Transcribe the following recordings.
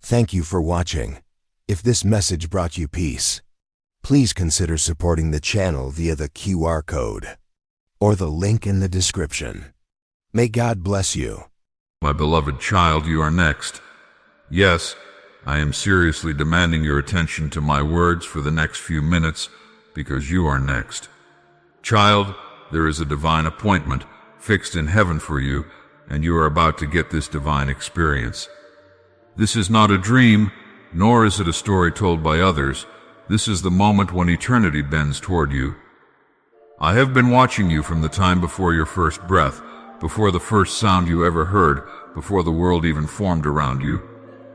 Thank you for watching. If this message brought you peace, please consider supporting the channel via the QR code or the link in the description. May God bless you. My beloved child, you are next. Yes, I am seriously demanding your attention to my words for the next few minutes because you are next. Child, there is a divine appointment fixed in heaven for you, and you are about to get this divine experience. This is not a dream, nor is it a story told by others. This is the moment when eternity bends toward you. I have been watching you from the time before your first breath, before the first sound you ever heard, before the world even formed around you.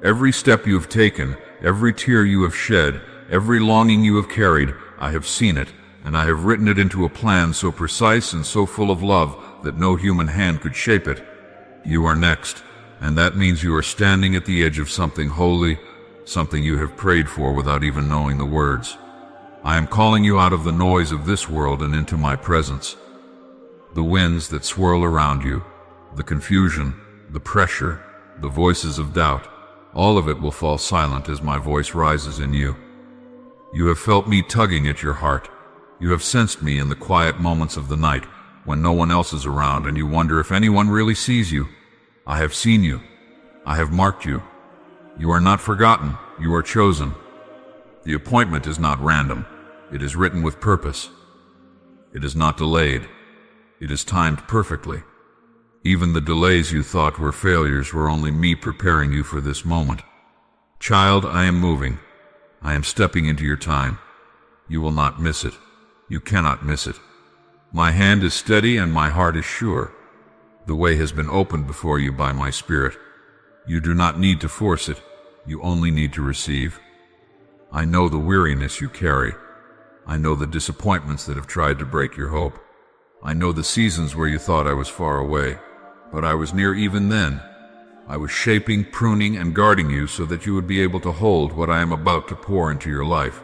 Every step you have taken, every tear you have shed, every longing you have carried, I have seen it, and I have written it into a plan so precise and so full of love that no human hand could shape it. You are next, and that means you are standing at the edge of something holy, something you have prayed for without even knowing the words. I am calling you out of the noise of this world and into my presence. The winds that swirl around you, the confusion, the pressure, the voices of doubt, all of it will fall silent as my voice rises in you. You have felt me tugging at your heart. You have sensed me in the quiet moments of the night when no one else is around and you wonder if anyone really sees you. I have seen you. I have marked you. You are not forgotten. You are chosen. The appointment is not random. It is written with purpose. It is not delayed. It is timed perfectly. Even the delays you thought were failures were only me preparing you for this moment. Child, I am moving. I am stepping into your time. You will not miss it. You cannot miss it. My hand is steady and my heart is sure. The way has been opened before you by my Spirit. You do not need to force it. You only need to receive. I know the weariness you carry. I know the disappointments that have tried to break your hope. I know the seasons where you thought I was far away, but I was near even then. I was shaping, pruning, and guarding you so that you would be able to hold what I am about to pour into your life.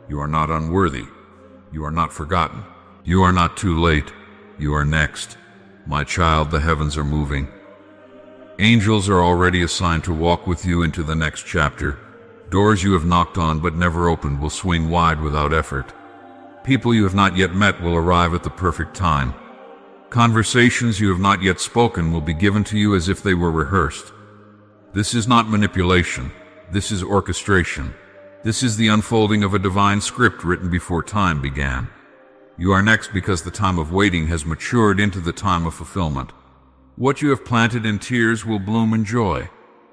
You are not unworthy. You are not forgotten. You are not too late. You are next. My child, the heavens are moving. Angels are already assigned to walk with you into the next chapter. Doors you have knocked on but never opened will swing wide without effort. People you have not yet met will arrive at the perfect time. Conversations you have not yet spoken will be given to you as if they were rehearsed. This is not manipulation. This is orchestration. This is the unfolding of a divine script written before time began. You are next because the time of waiting has matured into the time of fulfillment. What you have planted in tears will bloom in joy.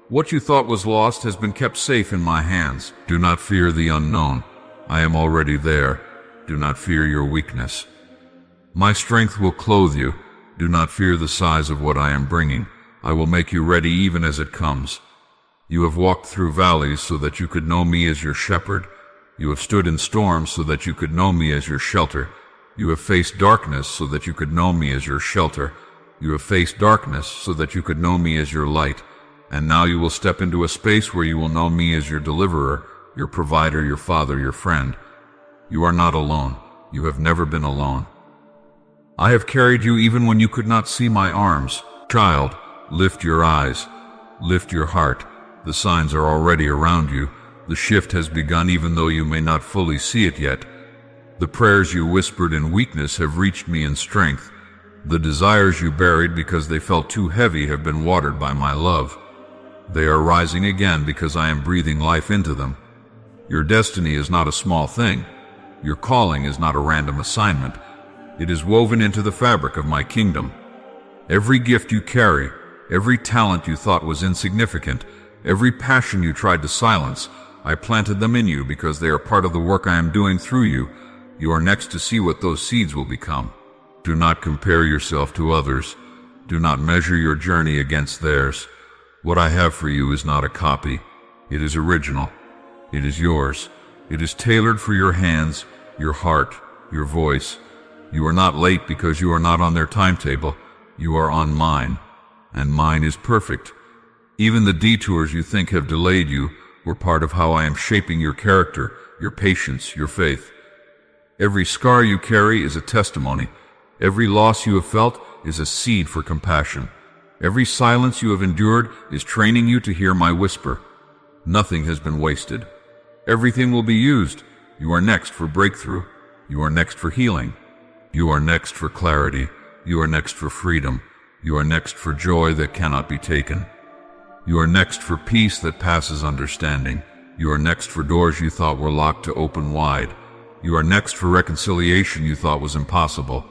What you thought was lost has been kept safe in my hands. Do not fear the unknown. I am already there. Do not fear your weakness. My strength will clothe you. Do not fear the size of what I am bringing. I will make you ready even as it comes. You have walked through valleys so that you could know me as your shepherd. You have stood in storms so that you could know me as your shelter. You have faced darkness so that you could know me as your shelter. You have faced darkness so that you could know me as your light. And now you will step into a space where you will know me as your deliverer, your provider, your father, your friend. You are not alone. You have never been alone. I have carried you even when you could not see my arms. Child, lift your eyes. Lift your heart. The signs are already around you. The shift has begun even though you may not fully see it yet. The prayers you whispered in weakness have reached me in strength. The desires you buried because they felt too heavy have been watered by my love. They are rising again because I am breathing life into them. Your destiny is not a small thing. Your calling is not a random assignment. It is woven into the fabric of my kingdom. Every gift you carry, every talent you thought was insignificant, every passion you tried to silence, I planted them in you because they are part of the work I am doing through you. You are next to see what those seeds will become. Do not compare yourself to others. Do not measure your journey against theirs. What I have for you is not a copy. It is original. It is yours. It is tailored for your hands, your heart, your voice. You are not late because you are not on their timetable. You are on mine, and mine is perfect. Even the detours you think have delayed you were part of how I am shaping your character, your patience, your faith. Every scar you carry is a testimony. Every loss you have felt is a seed for compassion. Every silence you have endured is training you to hear my whisper. Nothing has been wasted. Everything will be used. You are next for breakthrough. You are next for healing. You are next for clarity. You are next for freedom. You are next for joy that cannot be taken. You are next for peace that passes understanding. You are next for doors you thought were locked to open wide. You are next for reconciliation you thought was impossible.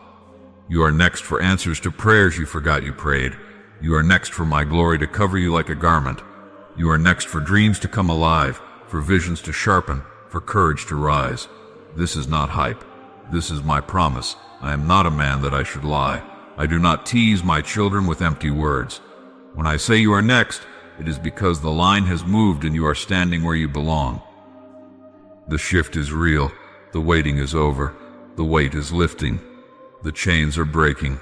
You are next for answers to prayers you forgot you prayed. You are next for my glory to cover you like a garment. You are next for dreams to come alive, for visions to sharpen, for courage to rise. This is not hype. This is my promise. I am not a man that I should lie. I do not tease my children with empty words. When I say you are next, it is because the line has moved and you are standing where you belong. The shift is real. The waiting is over. The weight is lifting. The chains are breaking.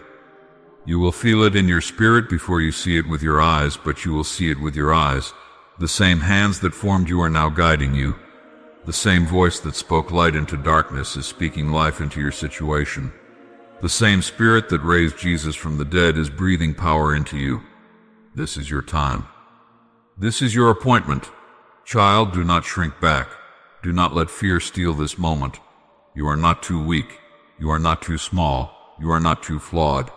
You will feel it in your spirit before you see it with your eyes, but you will see it with your eyes. The same hands that formed you are now guiding you. The same voice that spoke light into darkness is speaking life into your situation. The same spirit that raised Jesus from the dead is breathing power into you. This is your time. This is your appointment. Child, do not shrink back. Do not let fear steal this moment. You are not too weak. You are not too small. You are not too flawed.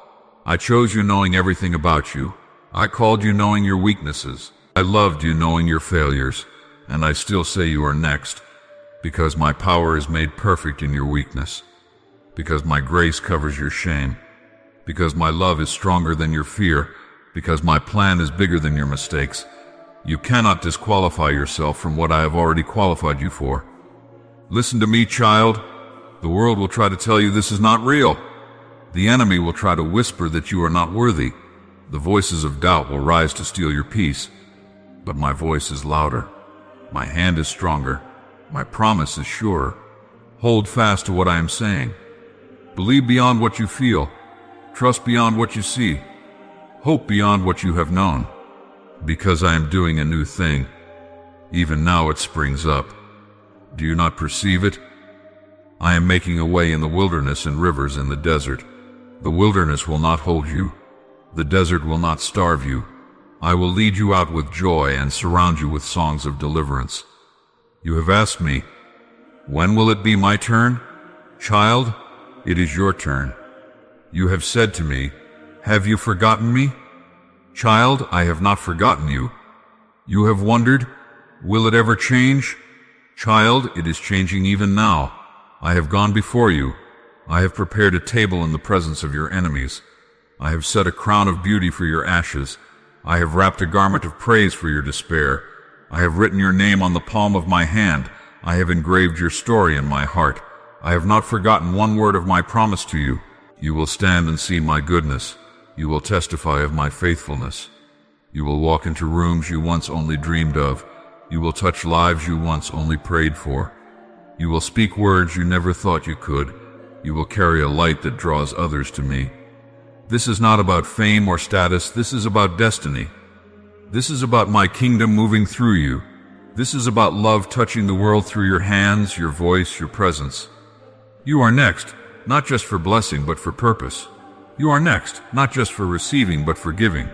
I chose you knowing everything about you. I called you knowing your weaknesses. I loved you knowing your failures. And I still say you are next, because my power is made perfect in your weakness, because my grace covers your shame, because my love is stronger than your fear, because my plan is bigger than your mistakes. You cannot disqualify yourself from what I have already qualified you for. Listen to me, child. The world will try to tell you this is not real. The enemy will try to whisper that you are not worthy. The voices of doubt will rise to steal your peace. But my voice is louder. My hand is stronger. My promise is surer. Hold fast to what I am saying. Believe beyond what you feel. Trust beyond what you see. Hope beyond what you have known. Because I am doing a new thing. Even now it springs up. Do you not perceive it? I am making a way in the wilderness and rivers in the desert. The wilderness will not hold you. The desert will not starve you. I will lead you out with joy and surround you with songs of deliverance. You have asked me, when will it be my turn? Child, it is your turn. You have said to me, have you forgotten me? Child, I have not forgotten you. You have wondered, will it ever change? Child, it is changing even now. I have gone before you. I have prepared a table in the presence of your enemies. I have set a crown of beauty for your ashes. I have wrapped a garment of praise for your despair. I have written your name on the palm of my hand. I have engraved your story in my heart. I have not forgotten one word of my promise to you. You will stand and see my goodness. You will testify of my faithfulness. You will walk into rooms you once only dreamed of. You will touch lives you once only prayed for. You will speak words you never thought you could. You will carry a light that draws others to me. This is not about fame or status. This is about destiny. This is about my kingdom moving through you. This is about love touching the world through your hands, your voice, your presence. You are next, not just for blessing, but for purpose. You are next, not just for receiving, but for giving.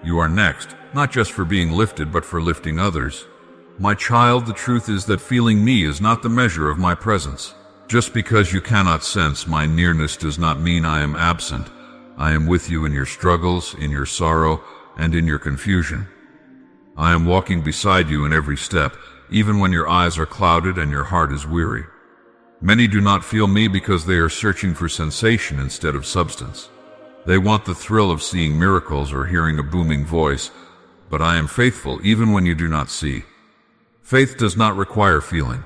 You are next, not just for being lifted, but for lifting others. My child, the truth is that feeling me is not the measure of my presence. Just because you cannot sense my nearness does not mean I am absent. I am with you in your struggles, in your sorrow, and in your confusion. I am walking beside you in every step, even when your eyes are clouded and your heart is weary. Many do not feel me because they are searching for sensation instead of substance. They want the thrill of seeing miracles or hearing a booming voice, but I am faithful even when you do not see. Faith does not require feeling.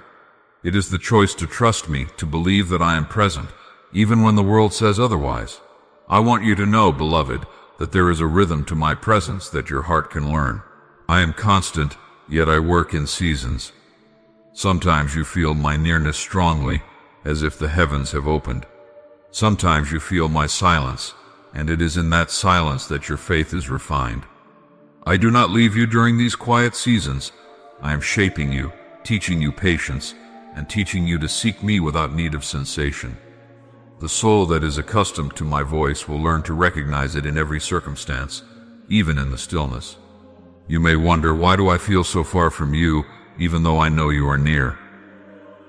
It is the choice to trust me, to believe that I am present, even when the world says otherwise. I want you to know, beloved, that there is a rhythm to my presence that your heart can learn. I am constant, yet I work in seasons. Sometimes you feel my nearness strongly, as if the heavens have opened. Sometimes you feel my silence, and it is in that silence that your faith is refined. I do not leave you during these quiet seasons. I am shaping you, teaching you patience, and teaching you to seek me without need of sensation. The soul that is accustomed to my voice will learn to recognize it in every circumstance, even in the stillness. You may wonder, why do I feel so far from you? even though I know you are near.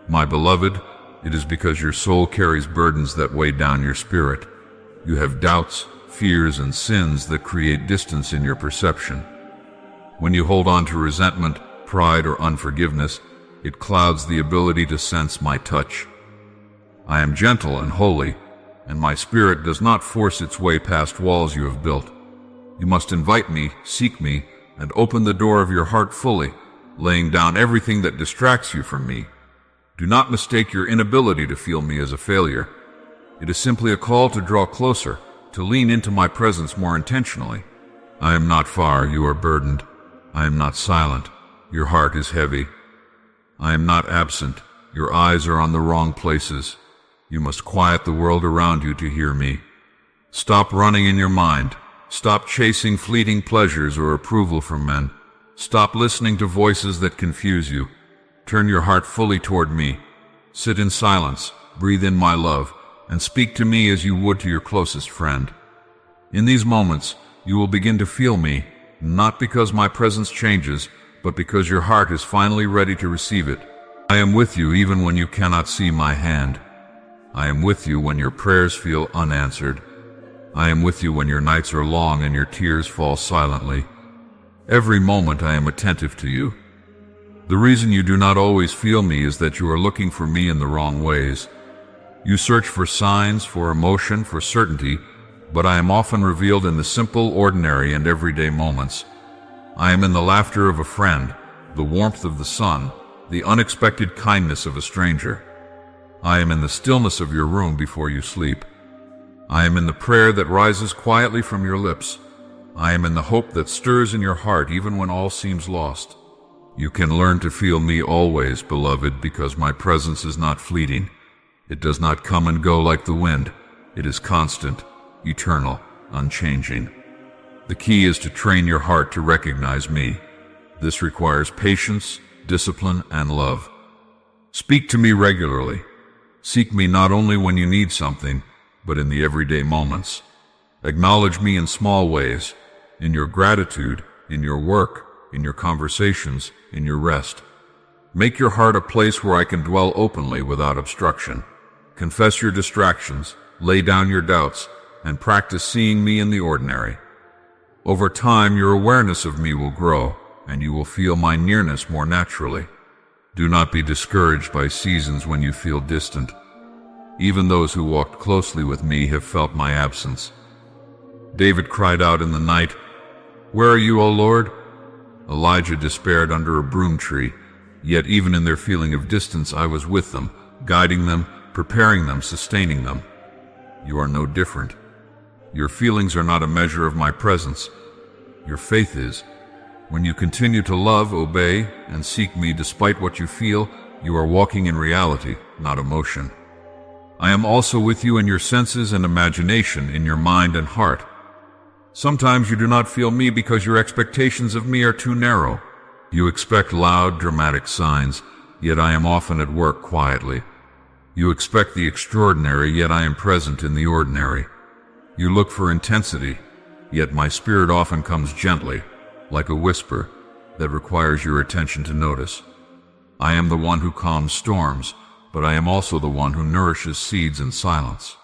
My beloved, it is because your soul carries burdens that weigh down your spirit. You have doubts, fears, and sins that create distance in your perception. When you hold on to resentment, pride, or unforgiveness, it clouds the ability to sense my touch. I am gentle and holy, and my spirit does not force its way past walls you have built. You must invite me, seek me, and open the door of your heart fully, laying down everything that distracts you from me. Do not mistake your inability to feel me as a failure. It is simply a call to draw closer, to lean into my presence more intentionally. I am not far, you are burdened. I am not silent, your heart is heavy. I am not absent, your eyes are on the wrong places. You must quiet the world around you to hear me. Stop running in your mind. Stop chasing fleeting pleasures or approval from men. Stop listening to voices that confuse you. Turn your heart fully toward me. Sit in silence, breathe in my love, and speak to me as you would to your closest friend. In these moments, you will begin to feel me, not because my presence changes, but because your heart is finally ready to receive it. I am with you even when you cannot see my hand. I am with you when your prayers feel unanswered. I am with you when your nights are long and your tears fall silently. Every moment I am attentive to you. The reason you do not always feel me is that you are looking for me in the wrong ways. You search for signs, for emotion, for certainty, but I am often revealed in the simple, ordinary, and everyday moments. I am in the laughter of a friend, the warmth of the sun, the unexpected kindness of a stranger. I am in the stillness of your room before you sleep. I am in the prayer that rises quietly from your lips. I am in the hope that stirs in your heart even when all seems lost. You can learn to feel me always, beloved, because my presence is not fleeting. It does not come and go like the wind. It is constant, eternal, unchanging. The key is to train your heart to recognize me. This requires patience, discipline, and love. Speak to me regularly. Seek me not only when you need something, but in the everyday moments. Acknowledge me in small ways, in your gratitude, in your work, in your conversations, in your rest. Make your heart a place where I can dwell openly without obstruction. Confess your distractions, lay down your doubts, and practice seeing me in the ordinary. Over time, your awareness of me will grow, and you will feel my nearness more naturally. Do not be discouraged by seasons when you feel distant. Even those who walked closely with me have felt my absence. David cried out in the night, "Where are you, O Lord?" Elijah despaired under a broom tree, yet even in their feeling of distance I was with them, guiding them, preparing them, sustaining them. You are no different. Your feelings are not a measure of my presence. Your faith is. When you continue to love, obey, and seek me despite what you feel, you are walking in reality, not emotion. I am also with you in your senses and imagination, in your mind and heart. Sometimes you do not feel me because your expectations of me are too narrow. You expect loud, dramatic signs, yet I am often at work quietly. You expect the extraordinary, yet I am present in the ordinary. You look for intensity, yet my spirit often comes gently, like a whisper that requires your attention to notice. I am the one who calms storms, but I am also the one who nourishes seeds in silence.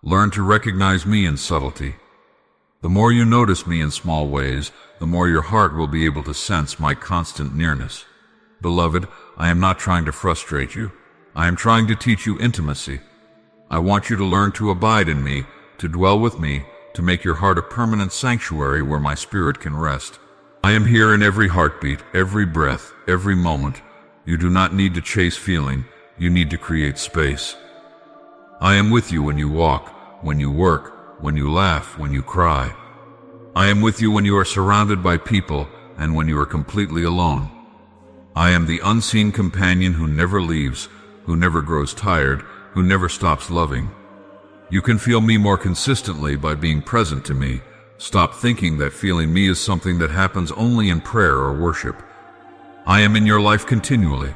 Learn to recognize me in subtlety. The more you notice me in small ways, the more your heart will be able to sense my constant nearness. Beloved, I am not trying to frustrate you. I am trying to teach you intimacy. I want you to learn to abide in me, to dwell with me, to make your heart a permanent sanctuary where my spirit can rest. I am here in every heartbeat, every breath, every moment. You do not need to chase feeling. You need to create space. I am with you when you walk, when you work, when you laugh, when you cry. I am with you when you are surrounded by people and when you are completely alone. I am the unseen companion who never leaves, who never grows tired, who never stops loving. You can feel me more consistently by being present to me. Stop thinking that feeling me is something that happens only in prayer or worship. I am in your life continually.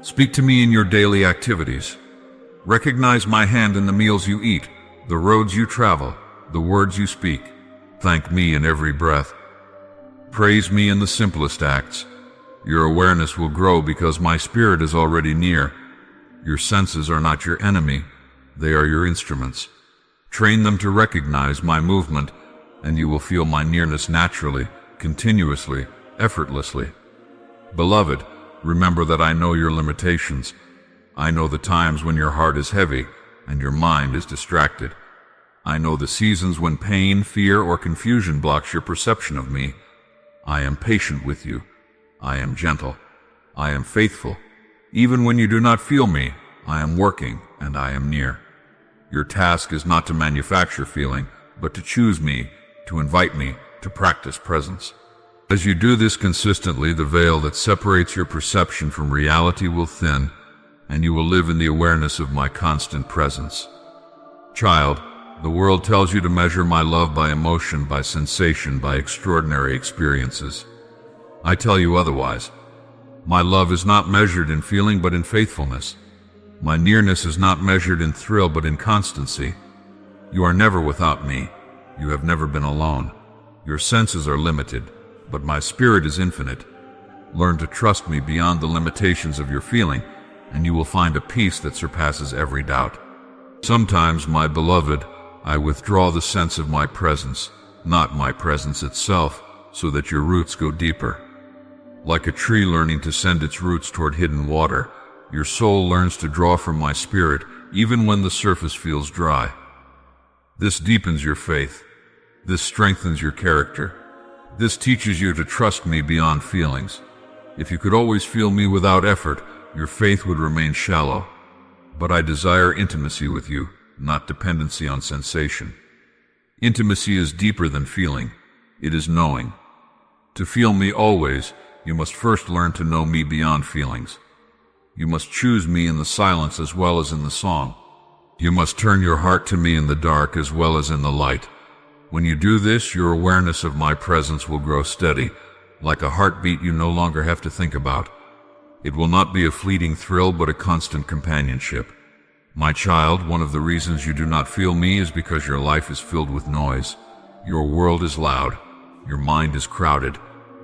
Speak to me in your daily activities. Recognize my hand in the meals you eat, the roads you travel, the words you speak. Thank me in every breath. Praise me in the simplest acts. Your awareness will grow because my spirit is already near. Your senses are not your enemy. They are your instruments. Train them to recognize my movement, and you will feel my nearness naturally, continuously, effortlessly. Beloved, remember that I know your limitations. I know the times when your heart is heavy and your mind is distracted. I know the seasons when pain, fear, or confusion blocks your perception of me. I am patient with you. I am gentle. I am faithful. Even when you do not feel me, I am working and I am near. Your task is not to manufacture feeling, but to choose me, to invite me, to practice presence. As you do this consistently, the veil that separates your perception from reality will thin, and you will live in the awareness of my constant presence. Child, the world tells you to measure my love by emotion, by sensation, by extraordinary experiences. I tell you otherwise. My love is not measured in feeling but in faithfulness. My nearness is not measured in thrill but in constancy. You are never without me. You have never been alone. Your senses are limited, but my spirit is infinite. Learn to trust me beyond the limitations of your feeling, and you will find a peace that surpasses every doubt. Sometimes, my beloved, I withdraw the sense of my presence, not my presence itself, so that your roots go deeper. Like a tree learning to send its roots toward hidden water, your soul learns to draw from my spirit even when the surface feels dry. This deepens your faith. This strengthens your character. This teaches you to trust me beyond feelings. If you could always feel me without effort, your faith would remain shallow. But I desire intimacy with you, not dependency on sensation. Intimacy is deeper than feeling. It is knowing. To feel me always, you must first learn to know me beyond feelings. You must choose me in the silence as well as in the song. You must turn your heart to me in the dark as well as in the light. When you do this, your awareness of my presence will grow steady, like a heartbeat you no longer have to think about. It will not be a fleeting thrill, but a constant companionship. My child, one of the reasons you do not feel me is because your life is filled with noise. Your world is loud. Your mind is crowded.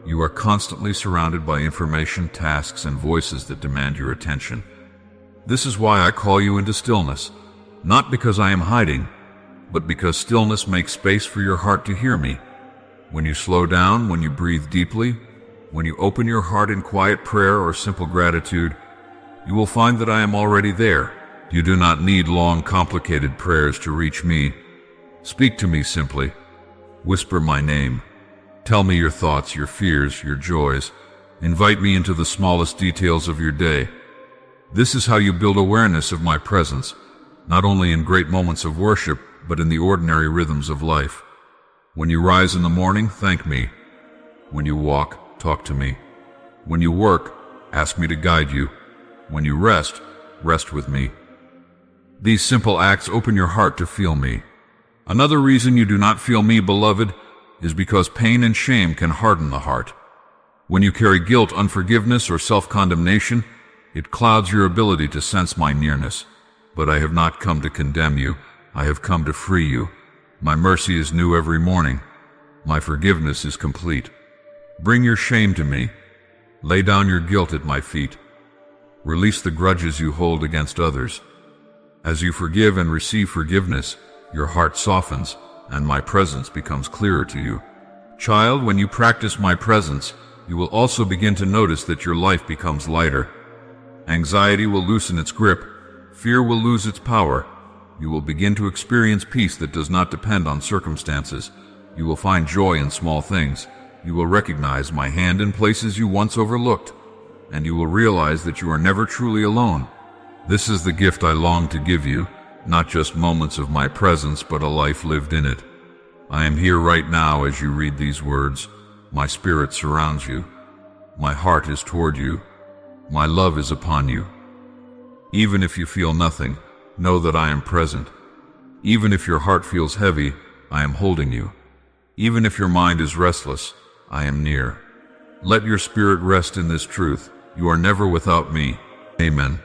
You are constantly surrounded by information, tasks, and voices that demand your attention. This is why I call you into stillness, not because I am hiding, but because stillness makes space for your heart to hear me. When you slow down, when you breathe deeply, when you open your heart in quiet prayer or simple gratitude, you will find that I am already there. You do not need long, complicated prayers to reach me. Speak to me simply. Whisper my name. Tell me your thoughts, your fears, your joys. Invite me into the smallest details of your day. This is how you build awareness of my presence, not only in great moments of worship, but in the ordinary rhythms of life. When you rise in the morning, thank me. When you walk, talk to me. When you work, ask me to guide you. When you rest, rest with me. These simple acts open your heart to feel me. Another reason you do not feel me, beloved, is because pain and shame can harden the heart. When you carry guilt, unforgiveness, or self-condemnation, it clouds your ability to sense my nearness. But I have not come to condemn you. I have come to free you. My mercy is new every morning. My forgiveness is complete. Bring your shame to me. Lay down your guilt at my feet. Release the grudges you hold against others. As you forgive and receive forgiveness, your heart softens, and my presence becomes clearer to you. Child, when you practice my presence, you will also begin to notice that your life becomes lighter. Anxiety will loosen its grip. Fear will lose its power. You will begin to experience peace that does not depend on circumstances. You will find joy in small things. You will recognize my hand in places you once overlooked, and you will realize that you are never truly alone. This is the gift I long to give you, not just moments of my presence, but a life lived in it. I am here right now as you read these words. My spirit surrounds you. My heart is toward you. My love is upon you. Even if you feel nothing, know that I am present. Even if your heart feels heavy, I am holding you. Even if your mind is restless, I am near. Let your spirit rest in this truth. You are never without me. Amen.